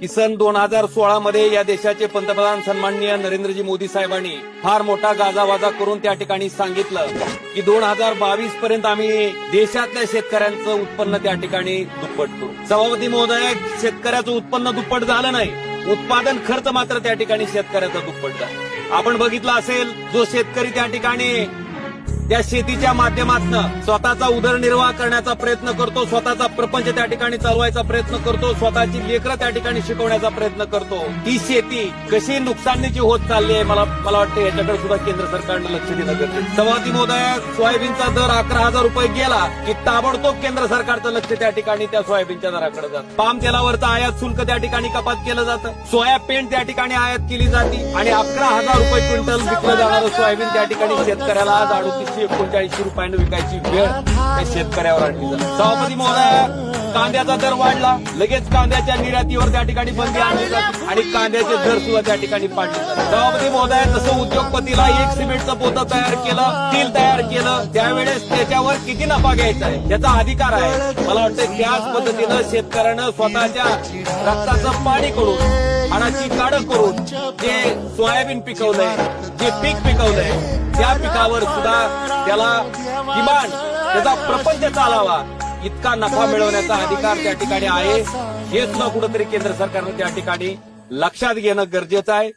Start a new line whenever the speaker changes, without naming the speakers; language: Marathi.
की सन 2016 मध्ये या देशाचे पंतप्रधान सन्माननीय नरेंद्रजी मोदी साहेबांनी फार मोठा गाजावाजा करून त्या ठिकाणी सांगितलं की 2022 पर्यंत आम्ही देशातल्या शेतकऱ्यांचं उत्पन्न त्या ठिकाणी दुप्पट करू. सभापती महोदय, शेतकऱ्याचं उत्पन्न दुप्पट झालं नाही, उत्पादन खर्च मात्र त्या ठिकाणी शेतकऱ्याचा दुप्पट झाला. आपण बघितलं असेल, जो शेतकरी त्या ठिकाणी त्या शेतीच्या माध्यमातून स्वतःचा उदरनिर्वाह करण्याचा प्रयत्न करतो, स्वतःचा प्रपंच त्या ठिकाणी चालवायचा प्रयत्न करतो, स्वतःची लेकरं त्या ठिकाणी शिकवण्याचा प्रयत्न करतो, ती शेती कशी नुकसानीची होत चालली आहे, मला वाटतं याच्याकडे सुद्धा केंद्र सरकारनं लक्ष देणं गरजेचं. सभापती महोदय, सोयाबीनचा दर 11,000 रुपये गेला की ताबडतोब केंद्र सरकारचं लक्ष त्या ठिकाणी त्या सोयाबीनच्या दराकडे जातं. पाम तेलावरचं आयात शुल्क त्या ठिकाणी कपात केलं जातं, सोया पेंट त्या ठिकाणी आयात केली जाते आणि 11,000 रुपये क्विंटल विकलं जाणारं सोयाबीन त्या ठिकाणी शेतकऱ्याला आज 3839 रुपयानं विकायची वेळ त्या शेतकऱ्यावर आणली जाते. सभापती महोदय, कांद्याचा दर वाढला, लगेच कांद्याच्या निर्यातीवर त्या ठिकाणी बंदी आणली जाते आणि कांद्याचे दर सुद्धा त्या ठिकाणी पाडले जातात. सभापती महोदय, जसं उद्योगपतीला एक सिमेंटचं पोतं तयार केलं, स्टील तयार केलं, त्यावेळेस त्याच्यावर किती नफा घ्यायचा आहे त्याचा अधिकार आहे. मला वाटतं त्याच पद्धतीनं शेतकऱ्यानं स्वतःच्या रक्ताचं पाणी करून, हाडाची काढं करून जे सोयाबीन पिकवलंय, जे पीक पिकवलंय, त्या पिकावर सुद्धा त्याला किमान त्याचा प्रपंच चालावा इतका नफा मिळवण्याचा अधिकार त्या ठिकाणी आहे. हे सुद्धा कुठंतरी केंद्र सरकारनं त्या ठिकाणी लक्षात घेणं गरजेचं आहे.